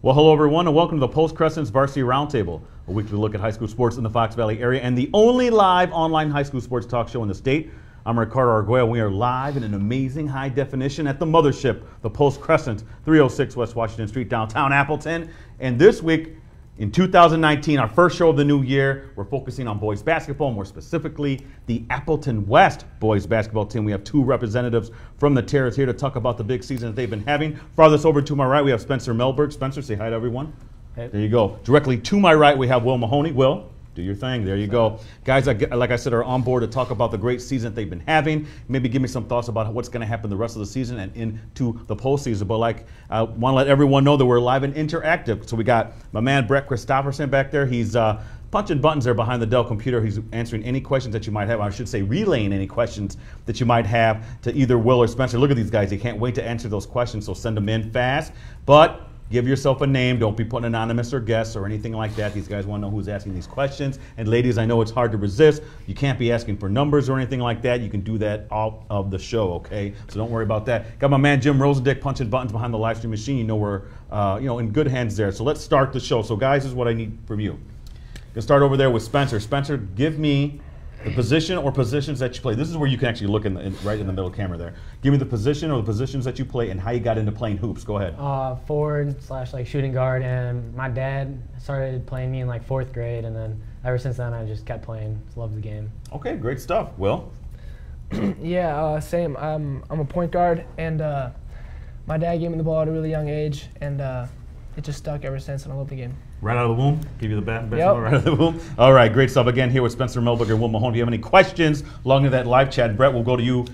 Well, hello everyone, and welcome to the Post Crescent's Varsity Roundtable, a weekly look at high school sports in the Fox Valley area and the only live online high school sports talk show in the state. I'm Ricardo Arguello. We are live in an amazing high definition at the mothership, the Post Crescent, 306 West Washington Street, downtown Appleton. And this week, in 2019, our first show of the new year, we're focusing on boys basketball, more specifically the Appleton West boys basketball team. We have two representatives from the Terrace here to talk about the big season that they've been having. Farthest over to my right, we have Spencer Mellberg. Spencer, say hi to everyone. Hey. There you go. Directly to my right, we have Will Mahoney. Will, do your thing. There you go. Guys, like I said, are on board to talk about the great season that they've been having. Maybe give me some thoughts about what's going to happen the rest of the season and into the postseason. But I want to let everyone know that we're live and interactive. So we got my man Bret Christopherson back there. He's punching buttons there behind the Dell computer. He's answering any questions that you might have. I should say relaying any questions that you might have to either Will or Spencer. Look at these guys. They can't wait to answer those questions, so send them in fast. But give yourself a name. Don't be putting anonymous or guess or anything like that. These guys want to know who's asking these questions. And ladies, I know it's hard to resist. You can't be asking for numbers or anything like that. You can do that all of the show, okay? So don't worry about that. Got my man Jim Rosendick punching buttons behind the live stream machine. You know we're in good hands there. So let's start the show. So guys, this is what I need from you. Gonna start over there with Spencer. Spencer, give me the position or positions that you play. This is where you can actually look right in the middle camera there. Give me the position or the positions that you play and how you got into playing hoops. Go ahead. Forward / shooting guard, and my dad started playing me in like 4th grade, and then ever since then I just kept playing. Just loved the game. Okay, great stuff. Will? Yeah, same. I'm a point guard, and my dad gave me the ball at a really young age, and it just stuck ever since, and I love the game. Right out of the womb? Give you the best yep. Right out of the womb? All right, great stuff. Again, here with Spencer Mellberg and Will Mahoney. If you have any questions along in that live chat, Bret, we'll go to you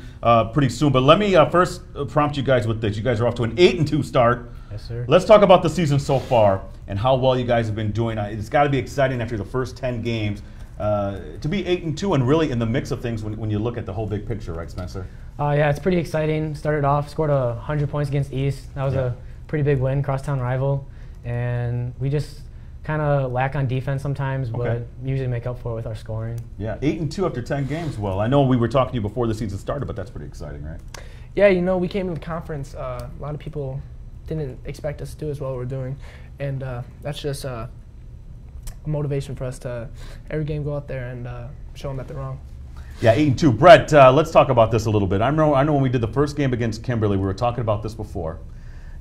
pretty soon. But let me first prompt you guys with this. You guys are off to an 8-2 start. Yes, sir. Let's talk about the season so far and how well you guys have been doing. It's got to be exciting after the first 10 games to be 8-2 and really in the mix of things when you look at the whole big picture, right, Spencer? Yeah, it's pretty exciting. Started off, scored 100 points against East. That was a pretty big win, crosstown rival. And we just kind of lack on defense sometimes, but usually make up for it with our scoring. Yeah, 8-2 after 10 games. Well, I know we were talking to you before the season started, but that's pretty exciting, right? Yeah, we came to the conference. A lot of people didn't expect us to do as well as we're doing, and that's just a motivation for us to every game go out there and show them that they're wrong. Yeah, 8-2. Bret, let's talk about this a little bit. I know when we did the first game against Kimberly, we were talking about this before.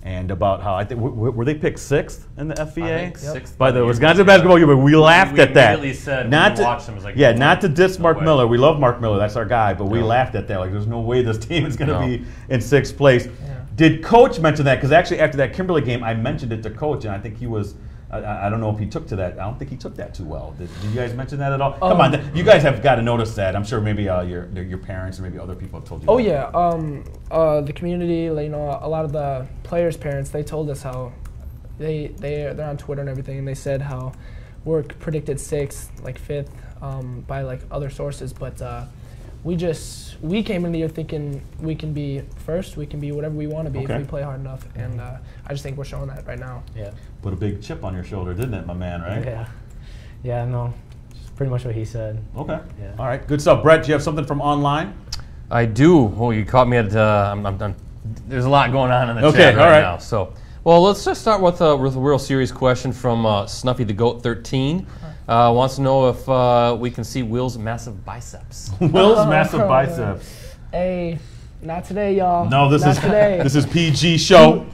And about how I think were they picked 6th in the FVA? I think 6th by the Wisconsin Basketball Union. We laughed at that. We immediately said not we watched them. Like, not to diss Mark Miller. We love Mark Miller. That's our guy. But we laughed at that. Like, there's no way this team is going to be in 6th place. Yeah. Did Coach mention that? Because actually, after that Kimberly game, I mentioned it to Coach, and I think he was. I don't know if he took to that. I don't think he took that too well. Did you guys mention that at all? Come on, you guys have got to notice that. I'm sure maybe your parents or maybe other people have told you. Oh that. Yeah, the community, a lot of the players' parents, they told us how they're on Twitter and everything, and they said how we're predicted 6th, like 5th, by like other sources, but we came into the year thinking we can be first, we can be whatever we want to be if we play hard enough, and I just think we're showing that right now. Yeah. Put a big chip on your shoulder, didn't it, my man, right? Yeah. Yeah, no, it's pretty much what he said. Okay. Yeah. All right, good stuff. Bret, do you have something from online? I do. Well, you caught me at, there's a lot going on in the chat right now. So, well, let's just start with a real serious question from Snuffy the Goat 13. Wants to know if we can see Will's massive biceps. Will's massive biceps. Hey, not today, y'all. No, this is PG show.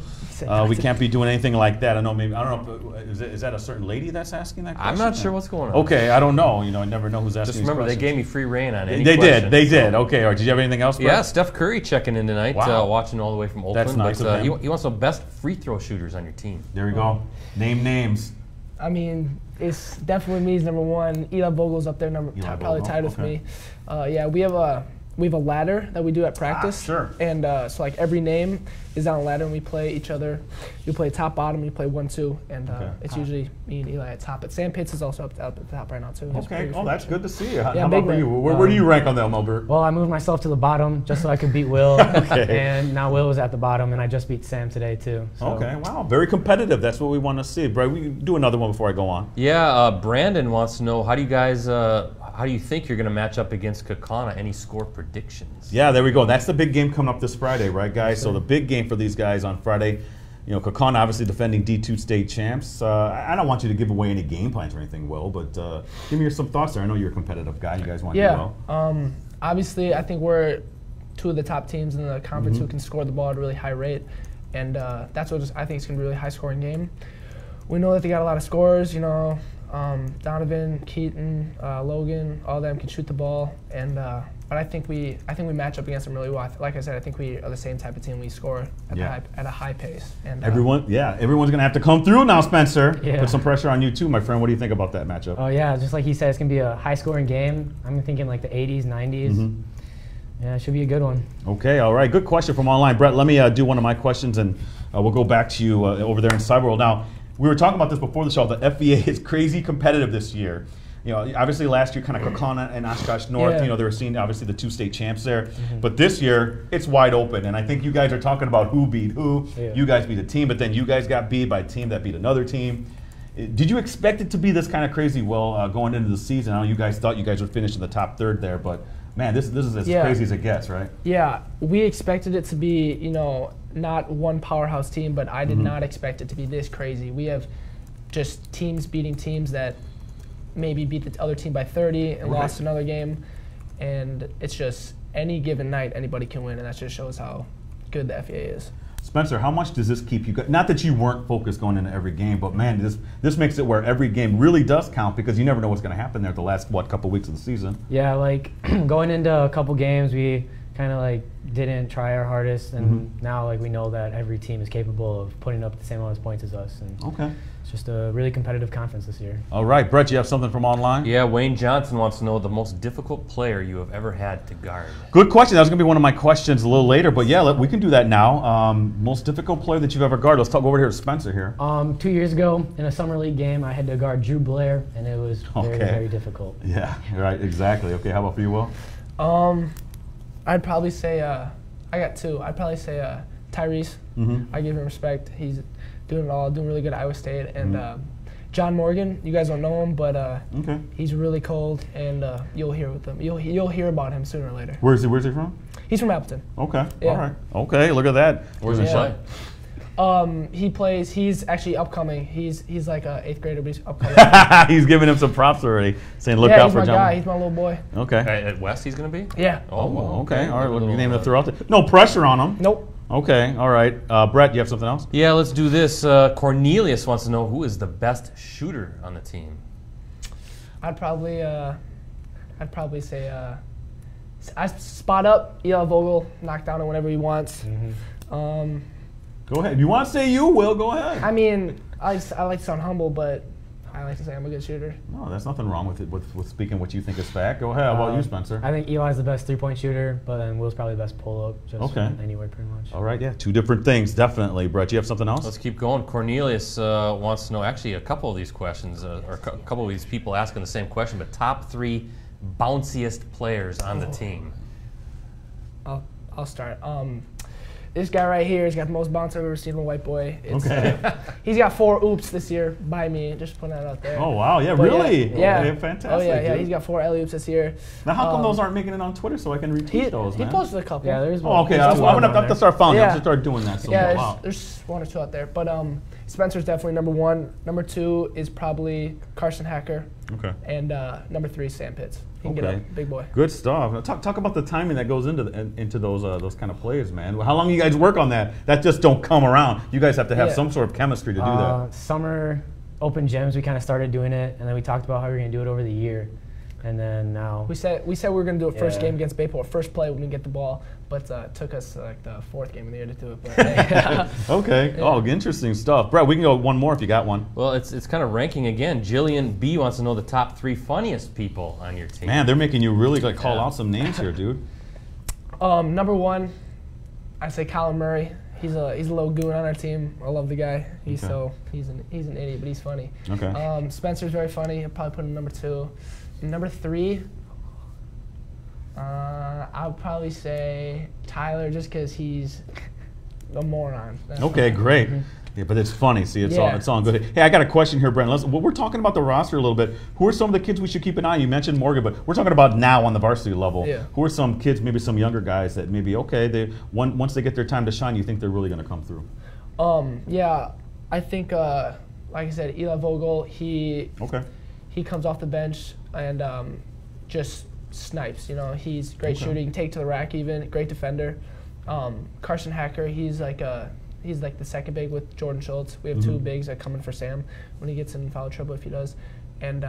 We can't be doing anything like that. I don't know. Is that a certain lady that's asking that question? I'm not sure what's going on. Okay, I don't know. I never know who's asking. Just remember, they gave me free reign on any They questions. did. Okay. All right. Did you have anything else, Bret? Yeah, Steph Curry checking in tonight, watching all the way from Oakland. That's nice of him. He wants the best free throw shooters on your team. There we go. Name names. I mean, it's definitely me is number 1. Eli Vogel's up there, probably tied with me. Yeah, we have a ladder that we do at practice. Sure. And so like every name is on a ladder, and we play each other. You play top, bottom, you play 1-2, and it's usually me and Eli at top. But Sam Pitts is also up at the top right now too. Okay. Oh, that's good to see you. How yeah, about for you? Where do you rank on that, Mellberg? Well, I moved myself to the bottom just so I could beat Will. And now Will was at the bottom, and I just beat Sam today too. So. Okay. Wow. Very competitive. That's what we want to see. Bret, we do another one before I go on. Yeah. Brandon wants to know, how do you think you're going to match up against Kakana? Any score predictions? Yeah, there we go. That's the big game coming up this Friday, right, guys? So the big game for these guys on Friday. You know, Kakana obviously defending D2 state champs. I don't want you to give away any game plans or anything, Will, but give me some thoughts there. I know you're a competitive guy. You guys want to do well. Obviously, I think we're two of the top teams in the conference who can score the ball at a really high rate, and that's what I think it's going to be a really high-scoring game. We know that they got a lot of scorers. You know, Donovan, Keaton, Logan, all of them can shoot the ball, and but I think we match up against them really well. Like I said, I think we are the same type of team. We score at a high pace. And everyone's going to have to come through now, Spencer. Yeah. Put some pressure on you too, my friend. What do you think about that matchup? Oh yeah, just like he said, it's going to be a high-scoring game. I'm thinking like the 80s, 90s. Yeah, it should be a good one. Okay, all right. Good question from online. Bret, let me do one of my questions, and we'll go back to you over there in Cyberworld. Now, we were talking about this before the show. The FVA is crazy competitive this year. You know, obviously last year, kind of Kakana and Oshkosh North, you know, they were seeing obviously the 2 state champs there. But this year, it's wide open. And I think you guys are talking about who beat who. Yeah. You guys beat a team, but then you guys got beat by a team that beat another team. Did you expect it to be this kind of crazy, Will, going into the season? I know you guys thought you guys would finish in the top third there, but man, this is as crazy as it gets, right? Yeah, we expected it to be, you know, not one powerhouse team, but I did not expect it to be this crazy. We have just teams beating teams that maybe beat the other team by 30 and lost another game, and it's just any given night anybody can win, and that just shows how good the FVA is. Spencer, how much does this keep you? Not that you weren't focused going into every game, but man, this makes it where every game really does count because you never know what's going to happen there the last couple weeks of the season. Yeah, like going into a couple games, we kind of like didn't try our hardest, and now like we know that every team is capable of putting up the same amount of points as us. And it's just a really competitive conference this year. All right, Bret, you have something from online? Yeah, Wayne Johnson wants to know the most difficult player you have ever had to guard. Good question. That was going to be one of my questions a little later, but yeah, we can do that now. Most difficult player that you've ever guarded. Let's talk over here to Spencer here. 2 years ago in a summer league game, I had to guard Drew Blair, and it was very, very difficult. Yeah, right, exactly. Okay, how about for you, Will? I'd probably say I got two. I'd probably say Tyrese. I give him respect. He's doing really good at Iowa State. And John Morgan, you guys don't know him, but he's really cold, and you'll hear with him. You'll hear about him sooner or later. Where's he from? He's from Appleton. Okay. Yeah. All right. Okay. Look at that. Where's he play? He plays. He's actually upcoming. He's like an 8th grader, but he's upcoming. He's giving him some props already, saying look out for John. Yeah, he's my guy. He's my little boy. Okay. At West, he's going to be? Yeah. Oh, okay. All right. What are you name to throw out there? No pressure on him. Nope. Okay. All right. Bret, you have something else? Yeah, let's do this. Cornelius wants to know who is the best shooter on the team. I'd probably say I spot up. Eli Vogel, knock down it whenever he wants. Go ahead. If you want to say you, Will, go ahead. I mean, I like to sound humble, but I like to say I'm a good shooter. No, there's nothing wrong with it, with speaking what you think is fact. Go ahead. How about you, Spencer? I think Eli's the best three-point shooter, but then Will's probably the best pull-up, just anywhere pretty much. All right, yeah, two different things, definitely. Bret, you have something else? Let's keep going. Cornelius wants to know, actually, a couple of these questions, or a couple of these people asking the same question, but top 3 bounciest players on the team. I'll start. This guy right here has got the most bounce I've ever seen in a white boy. He's got 4 oops this year by me. Just putting that out there. Oh, wow. Yeah, but really? Yeah. Fantastic. Oh, yeah. He's got 4 alley oops this year. Now, how come those aren't making it on Twitter so I can retweet those, man? He posted a couple. Yeah, there's one. Oh, okay. I'm going to have to start following. I'm going to start doing that. So there's 1 or 2 out there. But Spencer's definitely number 1. Number 2 is probably Carson Hacker. Okay. And number 3 is Sam Pitts. He can get up, big boy. Good stuff. Talk about the timing that goes into those kind of players, man. How long do you guys work on that? That just don't come around. You guys have to have some sort of chemistry to do that. Summer open gyms, we kind of started doing it, and then we talked about how we were going to do it over the year. And then now we said we were going to do it first game against Bayport, first play when we get the ball, but it took us like the 4th game of the year to do it. But, okay. Yeah. Oh, interesting stuff. Bret, we can go one more if you got one. Well, it's kind of ranking again. Jillian B wants to know the top 3 funniest people on your team. Man, they're making you really call out some names here, dude. Number 1, I say Colin Murray. He's a little goon on our team. I love the guy. He's an idiot, but he's funny. Okay. Spencer's very funny. I'll probably put him number 2. Number 3, I'll probably say Tyler, just because he's a moron. Okay, great. Yeah, but it's funny. See, it's all good. Hey, I got a question here, Brent. We're talking about the roster a little bit. Who are some of the kids we should keep an eye on? You mentioned Morgan, but we're talking about now on the varsity level. Yeah. Who are some kids, maybe some younger guys that maybe once they get their time to shine, you think they're really going to come through? Yeah, I think, like I said, Eli Vogel, he comes off the bench and just snipes. You know, he's great shooter. He can take to the rack even. Great defender. Carson Hacker, he's like the second big with Jordan Schultz. We have two bigs that come in for Sam when he gets in foul trouble if he does. And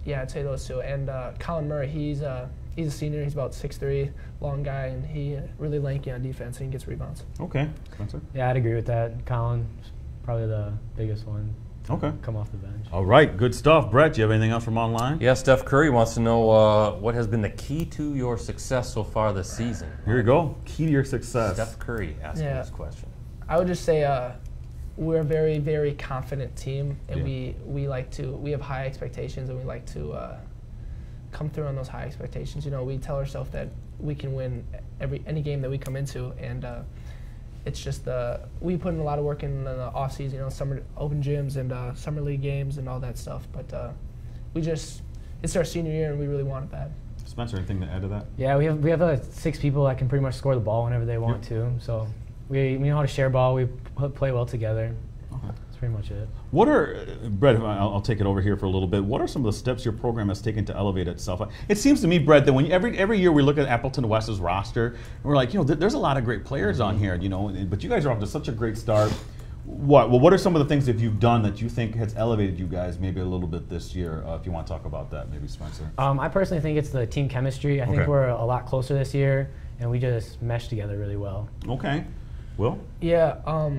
yeah, I'd say those two. And Colin Murray, he's a senior. He's about 6'3", long guy, and he really lanky on defense, and he gets rebounds. Okay, Spencer? Yeah, I'd agree with that. Colin's probably the biggest one. Okay. Come off the bench. All right, good stuff. Brett, do you have anything else from online? Yeah, Steph Curry wants to know what has been the key to your success so far this season. Here you go. Key to your success. Steph Curry asking this question. I would just say we're a very, very confident team, and we have high expectations, and we like to come through on those high expectations. You know, we tell ourselves that we can win any game that we come into, and it's just we put in a lot of work in the off season, you know, summer open gyms and summer league games and all that stuff. But it's our senior year, and we really want it bad. Spencer, anything to add to that? Yeah, we have 6 people that can pretty much score the ball whenever they want to. So we know how to share ball. We play well together. Okay. That's pretty much it. What are, Brett, I'll take it over here for a little bit. What are some of the steps your program has taken to elevate itself? It seems to me, Brett, that when every year we look at Appleton West's roster, and we're like, you know, there's a lot of great players on here, you know, but you guys are off to such a great start. What are some of the things that you've done that you think has elevated you guys maybe a little bit this year? If you want to talk about that, maybe Spencer. I personally think it's the team chemistry. I think we're a lot closer this year, and we just mesh together really well. Okay. Will? Yeah,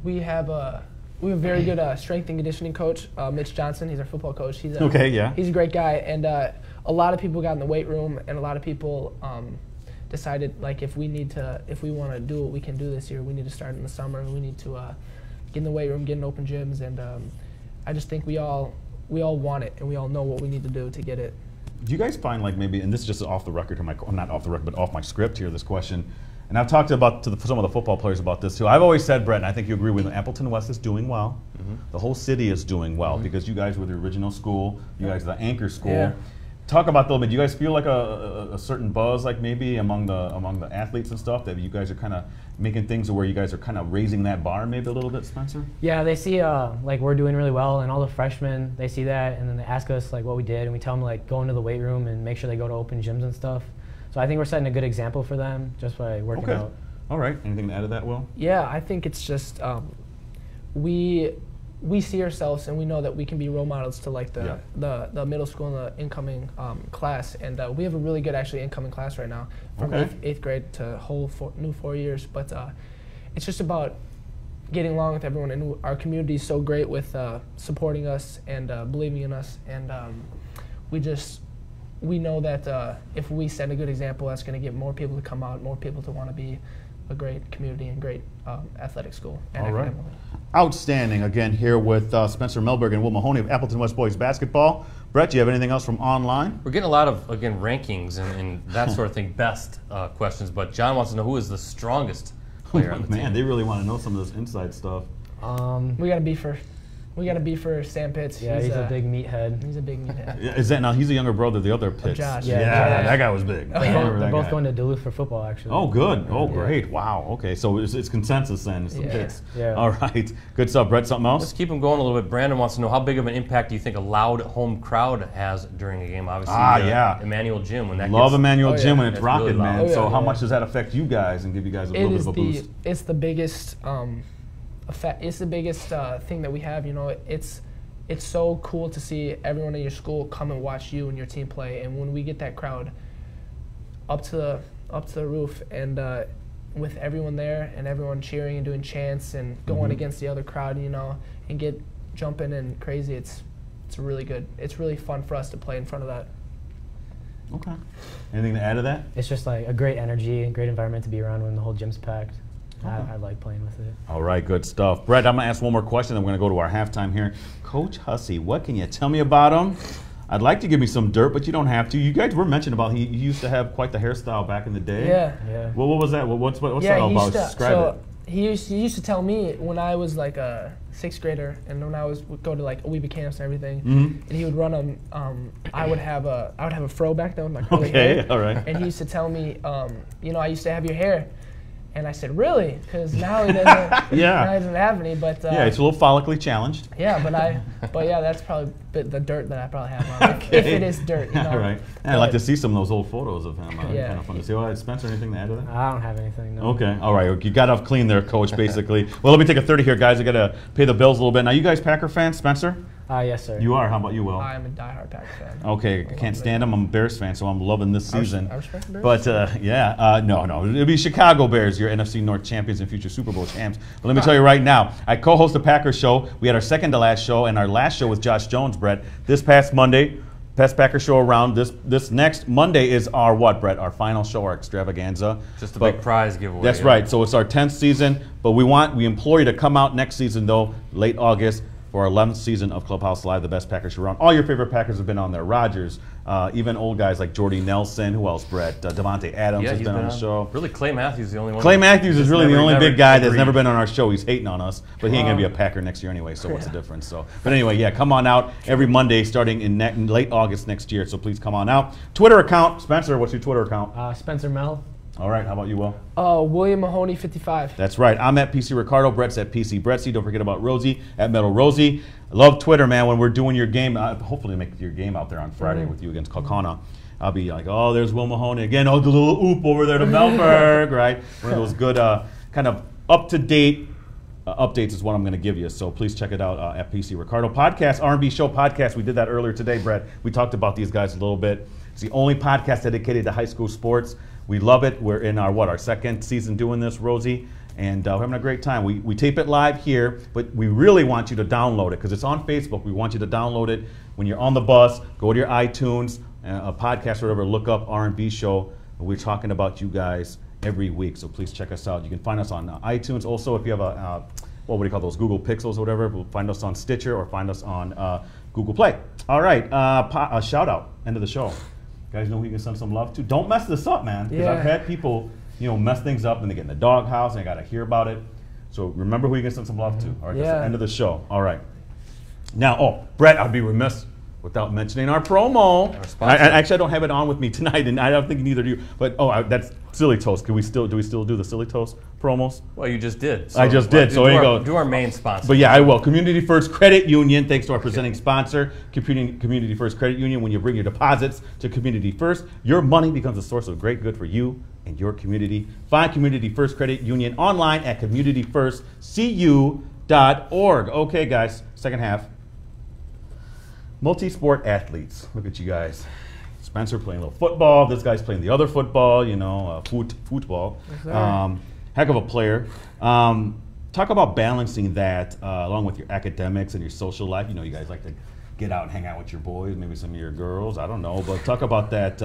we have a very good strength and conditioning coach, Mitch Johnson. He's our football coach. He's a great guy, and a lot of people got in the weight room, and a lot of people decided, like, if we want to do what we can do this year, we need to start in the summer. We need to get in the weight room, get in open gyms, and I just think we all want it, and we all know what we need to do to get it. Do you guys find, like, maybe, and this is just off the record, not off the record, but off my script here, this question, and I've talked some of the football players about this too. I've always said, Brett, and I think you agree with me, Appleton West is doing well. The whole city is doing well because you guys were the original school. You guys are the anchor school. Yeah. Talk about that a little bit. Do you guys feel like a certain buzz, like maybe among the athletes and stuff, that you guys are kind of making things where you guys are kind of raising that bar maybe a little bit, Spencer? Yeah, they see like we're doing really well, and all the freshmen, they see that, and then they ask us like what we did, and we tell them like go into the weight room and make sure they go to open gyms and stuff. So I think we're setting a good example for them just by working out. All right. Anything to add to that, Will? Yeah, I think it's just we see ourselves, and we know that we can be role models to like the middle school and the incoming class, and we have a really good actually incoming class right now from eighth grade to whole new 4 years. But it's just about getting along with everyone, and our community is so great with supporting us and believing in us, and we know that if we set a good example, that's going to get more people to come out, more people to want to be a great community and great athletic school. And all right. Outstanding. Again, here with Spencer Mellberg and Will Mahoney of Appleton West Boys Basketball. Brett, do you have anything else from online? We're getting a lot of, again, rankings and that sort of thing, best questions, but John wants to know who is the strongest player on the team. Man, they really want to know some of this inside stuff. We got to be for Sam Pitts. Yeah, he's a big meathead. He's a big meathead. Is that now? He's a younger brother of the other Pitts. Josh. Yeah, that guy was big. They're both going to Duluth for football, actually. Oh, good. Oh, great. Wow. Okay, so it's consensus then. It's the Pitts. Yeah. All right. Good stuff. Brett, something else? Let's keep them going a little bit. Brandon wants to know how big of an impact do you think a loud home crowd has during a game? Obviously, Emmanuel Gym when that Love Emmanuel Gym when it's rocking, really man. So how much does that affect you guys and give you guys a little bit of a boost? It's the biggest it's the biggest thing that we have. You know, it's so cool to see everyone in your school come and watch you and your team play. And when we get that crowd up to the roof, and with everyone there and everyone cheering and doing chants and going against the other crowd, you know, and get jumping and crazy, it's really good. It's really fun for us to play in front of that. Okay. Anything to add to that? It's just like a great energy, great environment to be around when the whole gym's packed. I like playing with it. All right, good stuff. Brett, I'm going to ask one more question, then we're going to go to our halftime here. Coach Hussey, what can you tell me about him? I'd like to give me some dirt, but you don't have to. You guys were mentioning about he used to have quite the hairstyle back in the day. Yeah. Well, what was that? What's that all about? Describe it. He used to tell me when I was like a 6th grader, and when I would go to like OBrien camps and everything, and he would run them. I would have a fro back then with my curly hair. All right. And he used to tell me, you know, I used to have your hair. And I said, really? Because now he doesn't. Yeah. Now he doesn't have any. But yeah, it's a little follically challenged. Yeah, but yeah, that's probably the dirt that I probably have on it. If it is dirt, you know. Right. And I'd like to see some of those old photos of him. Yeah. Kind of fun to see. Oh, Spencer, anything to add to that? I don't have anything. No. Okay. All right. You got off clean there, Coach. Basically. Well, let me take a 30 here, guys. I got to pay the bills a little bit. Now, you guys Packer fans, Spencer? Yes, sir. You are. How about you, Will? I'm a diehard Packer fan. Okay, I can't stand them. I'm a Bears fan, so I'm loving this season. I respect the Bears. But no, it'll be Chicago Bears, your NFC North champions and future Super Bowl champs. But let me tell you right now, I co-host the Packers show. We had our second to last show, and our last show with Josh Jones, Bret. This past Monday, best Packer show around. This next Monday is our what, Bret? Our final show, our extravaganza. Just a big prize giveaway. That's right. So it's our 10th season, but we implore you to come out next season though, late August, for our 11th season of Clubhouse Live, the best Packers show around. All your favorite Packers have been on there. Rodgers, even old guys like Jordy Nelson. Who else, Bret? Devontae Adams has been on the show. Really, Clay Matthews is the only one. Clay Matthews is really the only big guy that's never been on our show. He's hating on us, but he ain't going to be a Packer next year anyway, so what's the difference? So, but anyway, yeah, come on out every Monday starting in late August next year, so please come on out. Twitter account, Spencer, what's your Twitter account? Spencer Mel. All right, how about you, Will? William Mahoney 55. That's right. I'm at PC Ricardo. Brett's at PC Bretzy. Don't forget about Rosie at Metal Rosie. I love Twitter, man. When we're doing your game, hopefully make your game out there on Friday with you against Kalkana. I'll be like, oh, there's Will Mahoney again. Oh, the little oop over there to Mellberg, right? One of those good kind of up-to-date updates is what I'm going to give you. So please check it out at PC Ricardo. Podcast, R&B Show Podcast. We did that earlier today, Bret. We talked about these guys a little bit. It's the only podcast dedicated to high school sports. We love it. We're in our second season doing this, Rosie, and we're having a great time. We tape it live here, but we really want you to download it because it's on Facebook. We want you to download it when you're on the bus. Go to your iTunes, a podcast or whatever, look up R&B Show. We're talking about you guys every week, so please check us out. You can find us on iTunes. Also, if you have what do you call those, Google Pixels or whatever, we'll find us on Stitcher or find us on Google Play. All right, a shout out, end of the show. Guys know who you can send some love to. Don't mess this up, man. Because I've had people, mess things up and they get in the doghouse and I got to hear about it. So remember who you can send some love to. All right, that's the end of the show. All right. Now, Bret, I'd be remiss without mentioning our promo. Actually, I don't have it on with me tonight, and I don't think neither do you. But that's Silly Toast. Do we still do the Silly Toast promos? Well, you just did. So I just did. So there you go. Do our main sponsor. But yeah, I will. Community First Credit Union. Thanks to our presenting sponsor, Community First Credit Union. When you bring your deposits to Community First, your money becomes a source of great good for you and your community. Find Community First Credit Union online at communityfirstcu.org. Okay, guys. Second half. Multi-sport athletes. Look at you guys. Spencer playing a little football. This guy's playing the other football, football. Heck of a player. Talk about balancing that along with your academics and your social life. You guys like to get out and hang out with your boys, maybe some of your girls. I don't know. But talk about that.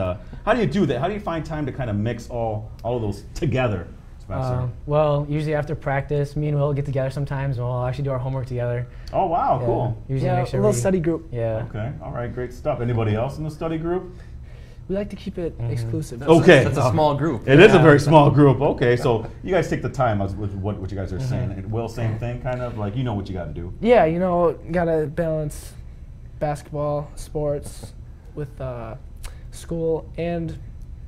How do you do that? How do you find time to kind of mix all of those together, Spencer? Well, usually after practice, me and Will get together sometimes, and we'll actually do our homework together. Oh, wow, cool. Usually make sure a little study group. Yeah. Okay, all right, great stuff. Anybody else in the study group? We like to keep it exclusive. That's a small group. It is a very small group. Okay, so you guys take the time with what you guys are saying. And Will, same thing, kind of like what you got to do. Yeah, gotta balance basketball, sports with school and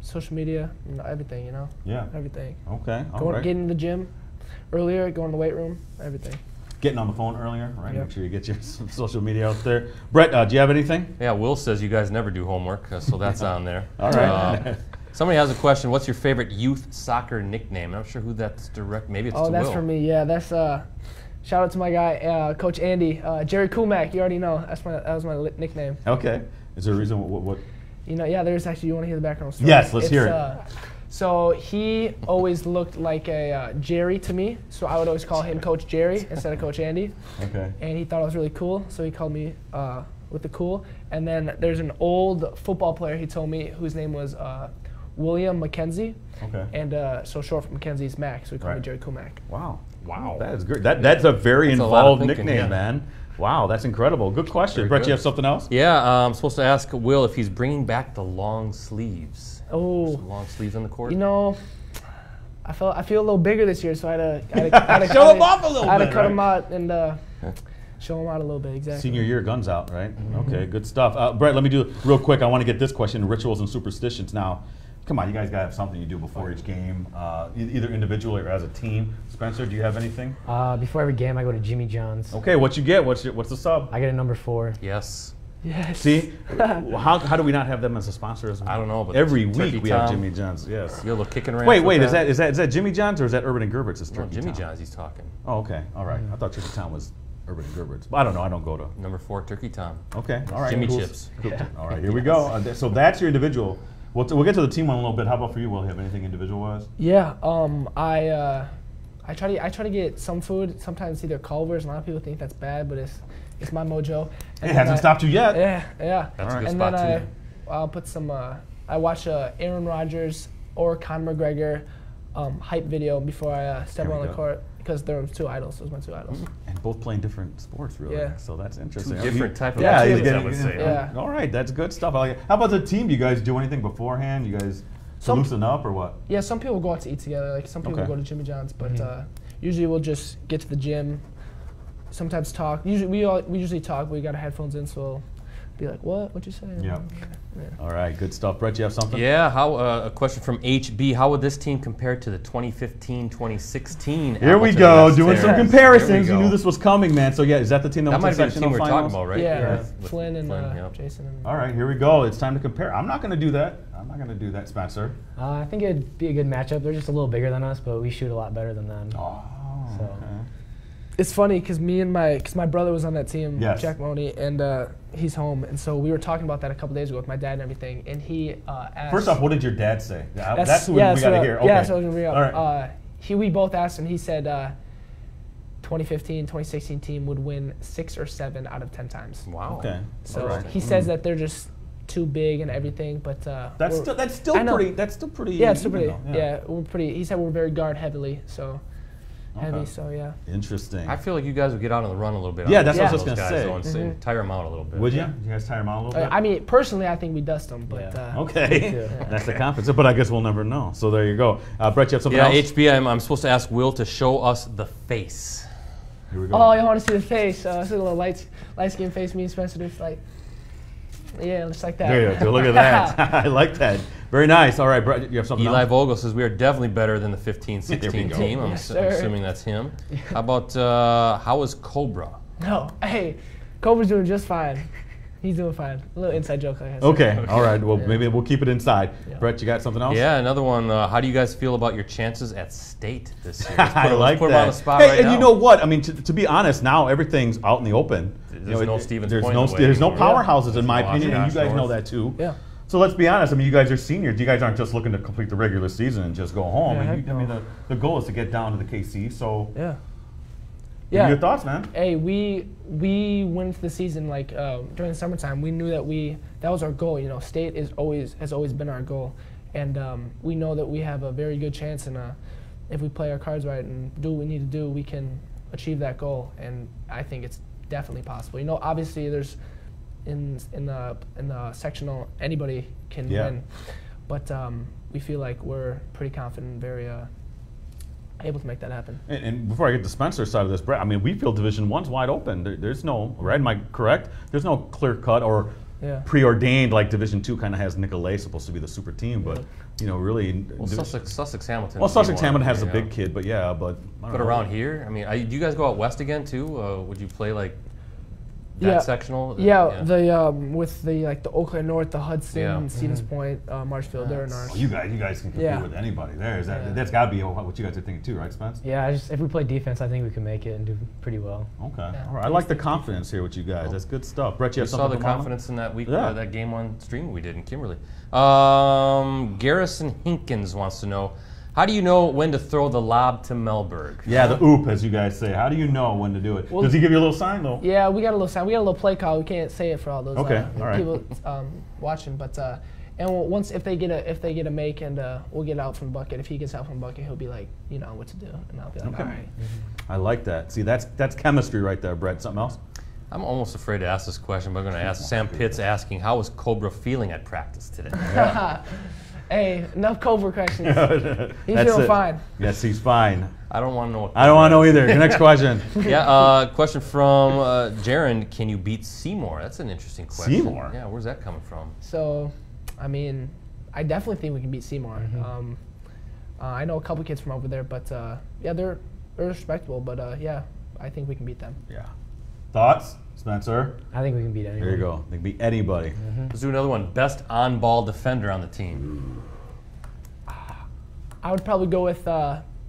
social media, everything. Yeah. Everything. Okay. All right. Getting to the gym earlier, going to the weight room, everything. Getting on the phone earlier, right? Yep. Make sure you get your social media out there. Bret, do you have anything? Yeah, Will says you guys never do homework, so that's on there. All right. Somebody has a question. What's your favorite youth soccer nickname? I'm not sure who that's direct. Maybe it's to Will. Oh, that's for me. Yeah, that's shout out to my guy, Coach Andy, Jerry Kumak. You already know. That was my nickname. Okay. Is there a reason? What? There's actually. You want to hear the background story? Yes, let's hear it. So he always looked like a Jerry to me, so I would always call him Coach Jerry instead of Coach Andy. Okay. And he thought it was really cool, so he called me with the cool. And then there's an old football player he told me whose name was William McKenzie. Okay. And so short for Mackenzie's Mac, so he called me Jerry Kumak. Wow. That is great. That's a very involved nickname, man. Wow, that's incredible. Good question. Bret, you have something else? Yeah, I'm supposed to ask Will if he's bringing back the long sleeves. Oh. Some long sleeves on the court? I feel a little bigger this year, so I had to show them off a little bit. I had to cut them out and show them out a little bit, exactly. Senior year, guns out, right? Okay, good stuff. Bret, let me do real quick. I want to get this question, rituals and superstitions. Now, Come on, you guys got to have something you do before each game, either individually or as a team. Spencer, do you have anything? Before every game, I go to Jimmy John's. Okay, what you get? What's the sub? I get a number 4. Yes. Yes. See, how do we not have them as a sponsor? I don't know, but every week we have Jimmy John's. Yes. You're a little kicking around. Wait, is that Jimmy John's or is that Urban and Gerbert's? No, Jimmy John's. He's talking. Oh, okay, all right. I thought Turkey Town was Urban and Gerbert's, but I don't know. I don't go to number 4 Turkey Tom. Okay, all right. Jimmy Chips. Yeah. All right, here we go. So that's your individual. We'll get to the team one in a little bit. How about for you? Will you have anything individual wise? Yeah. I try to get some food. Sometimes either Culver's. A lot of people think that's bad, but it's my mojo. And it hasn't stopped you yet. Yeah. That's a good and spot then too. I'll put some. I watch Aaron Rodgers or Conor McGregor hype video before I step on the court because they're 2 idols. Those are my 2 idols. And both playing different sports, really. Yeah. So that's interesting. 2 different type of athletes, I would say. Yeah. All right, that's good stuff. I like it. How about the team? Do you guys do anything beforehand? You guys loosen up or what? Yeah, some people go out to eat together. Like some people go to Jimmy John's, but usually we'll just get to the gym. Sometimes talk. Usually we usually talk. We got our headphones in, so we'll be like, "What? What'd you say?" Yeah. All right, good stuff. Brett, you have something? Yeah. A question from HB. How would this team compare to the 2015-2016? Here we go, doing some comparisons. You knew this was coming, man. So yeah, is that the team that went to the sectional finals? That might be the team we're talking about, right? Yeah, With Flynn and Jason. All right, here we go. It's time to compare. I'm not going to do that. Spencer. I think it'd be a good matchup. They're just a little bigger than us, but we shoot a lot better than them. Oh, so. okay. It's funny because my brother was on that team, yes. Jack Mahoney, and he's home, and so we were talking about that a couple days ago with my dad and everything, and he asked. First off, what did your dad say? That's who we got to hear. Okay. Yeah, so we All right. We both asked him. He said 2015, 2016 team would win 6 or 7 out of 10 times. Wow. Okay. So he says that they're just too big and everything, but that's still pretty. Yeah, it's still pretty. Yeah, we're pretty. He said we're very guard heavily, so. Heavy, so yeah. Interesting. I feel like you guys would get out on the run a little bit. Yeah, that's what I was just going to say. Tire them out a little bit. Would you? You guys tire them out a little bit? I mean, personally, I think we dust them, but okay. That's the confidence. But I guess we'll never know. So there you go. Brett, you have something else? Yeah, HB, I'm supposed to ask Will to show us the face. Here we go. Oh, you want to see the face? See a little light skin face. Me and Spencer do like, yeah, just like that. There you go. Look at that. I like that. Very nice. All right, Brett, you have something Eli else? Vogel says we are definitely better than the 15-16 team. I'm assuming that's him. How about how is Cobra? No, hey, Cobra's doing just fine. He's doing fine. A little inside joke, I guess. Okay. All right. Well, maybe we'll keep it inside. Yeah. Brett, you got something else? Yeah, another one. How do you guys feel about your chances at state this year? I like put that. Him on the spot right and now. You know what? I mean, to be honest, now everything's out in the open. There's no Stevens There's Point no powerhouses in my opinion, and you guys North. know that too. Yeah. So let's be honest. I mean, you guys are seniors. You guys aren't just looking to complete the regular season and just go home. Yeah, the goal is to get down to the KC. So yeah. What are your thoughts, man? Hey, we went into the season like during the summertime. We knew that was our goal. You know, state has always been our goal, and we know that we have a very good chance. And if we play our cards right and do what we need to do, we can achieve that goal. And I think it's definitely possible. You know, obviously there's in the sectional anybody can win, but we feel like we're pretty confident and very able to make that happen. And before I get to Spencer's side of this, Brett, I mean, we feel Division I's wide open. There's no, right? Am I correct? There's no clear cut or preordained like Division II kind of has Nicolay supposed to be the super team, but you know, really. Well, Sussex Hamilton. Well, Sussex Hamilton has a big kid, but But around here, I mean, do you guys go out west again too? Would you play like? That sectional? The with the the Oakland North, the Hudson, Stevens Point, Marshfield, they're in ours. Well, you guys can compete with anybody there. That's got to be what you guys are thinking too, right, Spence? Yeah, if we play defense, I think we can make it and do pretty well. Okay, all right. I like the confidence here with you guys. That's good stuff. Brett, you have something? We saw the confidence in that week, that game one stream we did in Kimberly. Garrison Hinkins wants to know, how do you know when to throw the lob to Mellberg? Yeah, the oop, as you guys say. How do you know when to do it? Does he give you a little sign, though? Yeah, we got a little sign. We got a little play call. We can't say it for all those people watching. But and once if they get a make and we'll get out from the bucket. If he gets out from the bucket, he'll be like, you know what to do, and I'll be like, all right. I like that. See, that's chemistry right there, Brett. Something else? I'm almost afraid to ask this question, but I'm going to ask Sam Pitts asking, how was Cobra feeling at practice today? Hey, enough Cobra questions. He's feeling fine. Yes, he's fine. I don't want to know. I don't want to know either. Next question. Question from Jaron. Can you beat Seymour? That's an interesting question. Seymour? Yeah, where's that coming from? So, I mean, I definitely think we can beat Seymour. I know a couple kids from over there, but yeah, they're respectable. But yeah, I think we can beat them. Yeah. Thoughts, Spencer? I think we can beat anybody. There you go. They can beat anybody. Let's do another one. Best on-ball defender on the team. I would probably go with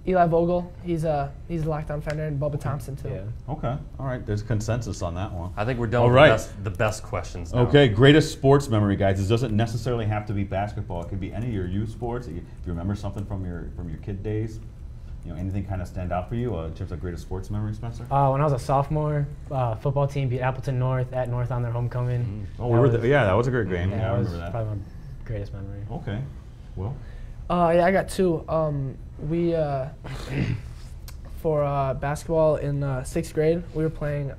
Eli Vogel. He's a lockdown defender, and Bubba Thompson too. Yeah. Okay. All right. There's consensus on that one. I think we're done All with right. the best questions now. Okay. Greatest sports memory, guys. This doesn't necessarily have to be basketball. It could be any of your youth sports. If you remember something from your kid days, anything kind of stand out for you in terms of greatest sports memory, Spencer? When I was a sophomore, football team beat Appleton North at North on their homecoming. Oh, we were there. Yeah, that was a great game. Yeah, I that was remember that. probably my greatest memory. Okay. Well. Yeah, I got two. We for basketball in 6th grade, we were playing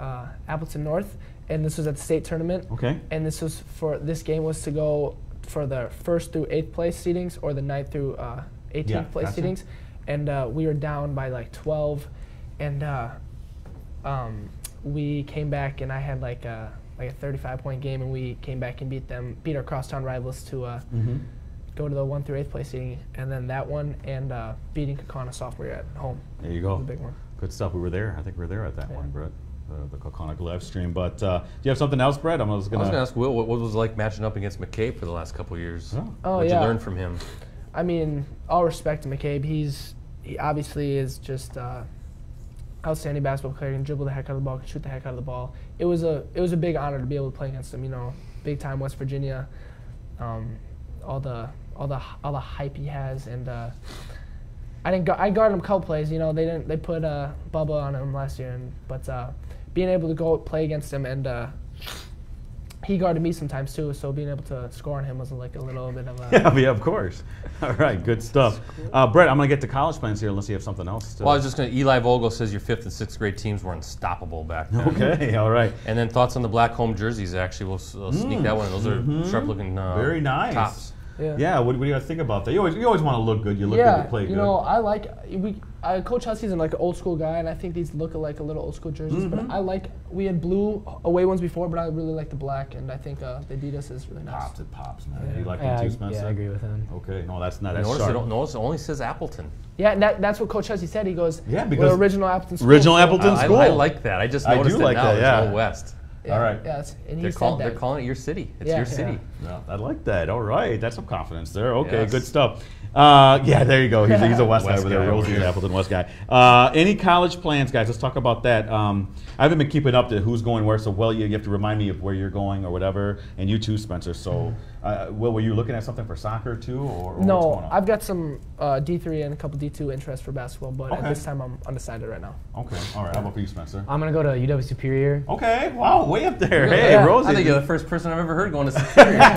Appleton North, and this was at the state tournament. Okay. And this game was to go for the 1st through 8th place seedings or the 9th through 18th place gotcha. seedings, and we were down by like 12, and we came back, and I had like a 35-point game, and we came back and beat our crosstown rivals to go to the 1 through 8th place seeding, and then that one, and beating Kaukauna sophomore year at home. There you go. The big one. Good stuff. We were there. I think we were there at that one, Brett. The Kaukauna live stream. But do you have something else, Brett? I was going to ask Will, what was it like matching up against McCabe for the last couple of years? Oh, What'd yeah. you learn from him? I mean, all respect to McCabe. He obviously is just outstanding basketball player. He can dribble the heck out of the ball, can shoot the heck out of the ball. It was a big honor to be able to play against him. Big time West Virginia. All the hype he has, and I guarded him a couple plays. They put Bubba on him last year, but being able to go play against him, and he guarded me sometimes too. So being able to score on him was like a little bit of a yeah, of course. All right, good stuff. Brett, I'm going to get to college plans here unless you have something else. Well, I was just going to. Eli Vogel says your 5th and 6th grade teams were unstoppable back then. Okay, all right. And then thoughts on the black home jerseys. Actually, we'll sneak that one. Those are sharp-looking very nice tops. Yeah. What do you guys think about that? You always want to look good. You look good, you play good. I like Coach Hussey's like an old school guy, and I think these look like a little old school jerseys. But we had blue away ones before, but I really like the black, and I think they beat us is really nice. It pops, man. Yeah. You like them too, Spencer? Yeah, I agree with him. Okay, no, that's not. Notice it only says Appleton. Yeah, and that's what Coach Hussey said. He goes, because we're original Appleton school. Original Appleton school. I like that. I just noticed it now. It's Old West. Yeah, all right. Yeah, and they're calling it your city. It's your city. Yeah, I like that. All right. That's some confidence there. Okay, yes. Good stuff. Yeah, there you go. He's a West guy over there. Rosie's an Appleton West guy. Any college plans, guys? Let's talk about that. I haven't been keeping up to who's going where, so you have to remind me of where you're going or whatever, and you too, Spencer. So, Will, were you looking at something for soccer too, or no? What's going on? I've got some D3 and a couple D2 interests for basketball, but at this time I'm undecided right now. Okay, all right. How about for you, Spencer? I'm gonna go to UW Superior. Okay, wow, way up there. Hey, Rosie. I think you're the first person I've ever heard going to Superior.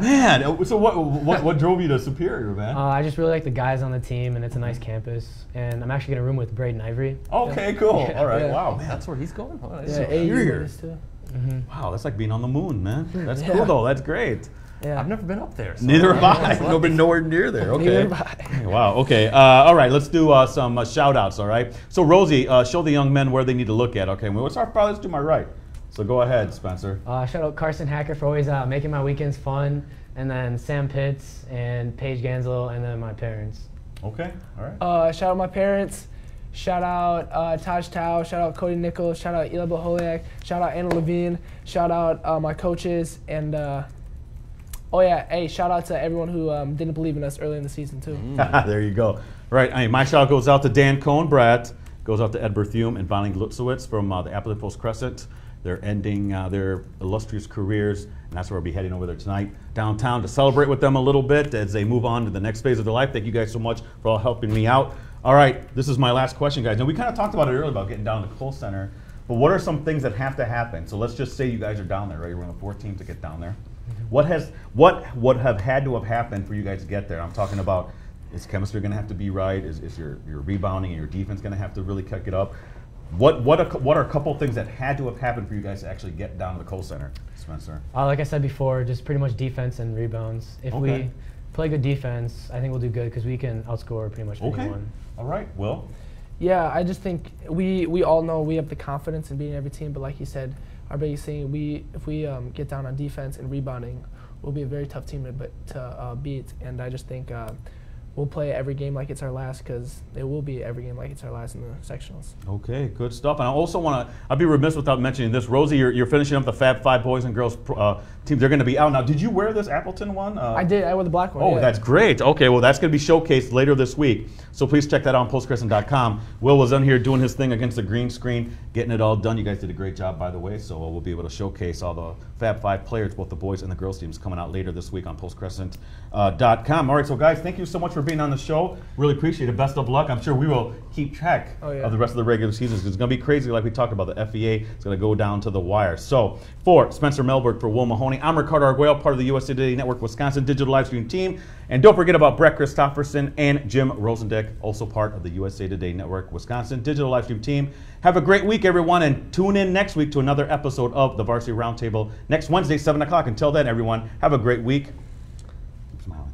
Man, so what drove you to Superior, man? I just really like the guys on the team, and it's a nice campus. And I'm actually gonna room with Braden Ivory. Okay, cool. All right, wow, man. That's where he's going. Superior. Wow, that's like being on the moon, man. That's cool though. That's great. Yeah. I've never been up there. So Neither have I. I've never been nowhere near there. Okay. Neither have I. Wow. Okay. All right. Let's do some shout outs. All right. So Rosie, show the young men where they need to look at. Okay. Well, let's do my right. So go ahead, Spencer. Shout out Carson Hacker for always making my weekends fun, and then Sam Pitts and Paige Gansel, and then my parents. Okay. All right. Shout out my parents. Shout out Taj Tao. Shout out Cody Nichols. Shout out Eli Boholiak. Shout out Anna Levine. Shout out my coaches. And shout out to everyone who didn't believe in us early in the season too. There you go. Right. My shout out goes out to Dan Cohn, Bret. Goes out to Ed Berthume and Vonnie Glutzowitz from the Appleton Post-Crescent. They're ending their illustrious careers, and that's where we'll be heading over there tonight downtown to celebrate with them a little bit as they move on to the next phase of their life. Thank you guys so much for all helping me out. All right, this is my last question, guys. Now, we kind of talked about it earlier about getting down to the Kohl Center, but what are some things that have to happen? So let's just say you guys are down there, right? You're one of the 4 teams to get down there. What would have had to have happened for you guys to get there? I'm talking about, is chemistry going to have to be right? Is your rebounding and your defense going to have to really kick it up? What are a couple things that had to have happened for you guys to actually get down to the Kohl Center, Spencer? Like I said before, just pretty much defense and rebounds. If we play good defense, I think we'll do good because we can outscore pretty much anyone. All right. Will? Yeah, I just think we all know we have the confidence in beating every team, but like you said, our biggest thing, if we get down on defense and rebounding, we'll be a very tough team to beat. And I just think we'll play every game like it's our last, because it will be every game like it's our last in the sectionals. Okay, good stuff. And I also want to, I'd be remiss without mentioning this. Rosie, you're finishing up the Fab Five boys and girls team. They're going to be out now. Did you wear this Appleton one? I did. I wore the black one. Oh, yeah. That's great. Okay, well, that's going to be showcased later this week. So please check that out on postcrescent.com. Will was on here doing his thing against the green screen, getting it all done. You guys did a great job, by the way. So we'll be able to showcase all the Fab Five players, both the boys and the girls teams, coming out later this week on postcrescent.com. All right, so guys, thank you so much for being on the show. Really appreciate it. Best of luck. I'm sure we will keep track of the rest of the regular season, because it's going to be crazy like we talked about. The FEA is going to go down to the wire. So for Spencer Mellberg, for Will Mahoney, I'm Ricardo Arguello, part of the USA Today Network Wisconsin digital live stream team. And don't forget about Bret Christopherson and Jim Rosendick, also part of the USA Today Network Wisconsin digital live stream team. Have a great week, everyone, and tune in next week to another episode of the Varsity Roundtable next Wednesday, 7 o'clock. Until then, everyone, have a great week. Keep smiling.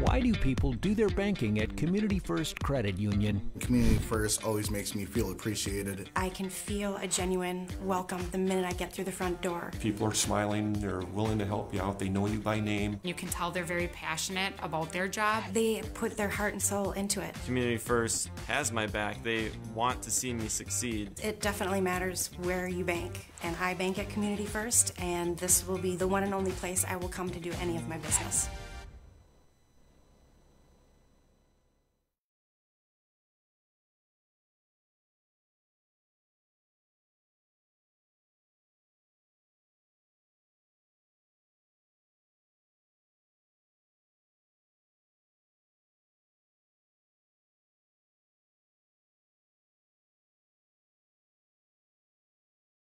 Why do people do their banking at Community First Credit Union? Community First always makes me feel appreciated. I can feel a genuine welcome the minute I get through the front door. People are smiling, they're willing to help you out, they know you by name. You can tell they're very passionate about their job. They put their heart and soul into it. Community First has my back. They want to see me succeed. It definitely matters where you bank, and I bank at Community First, and this will be the one and only place I will come to do any of my business.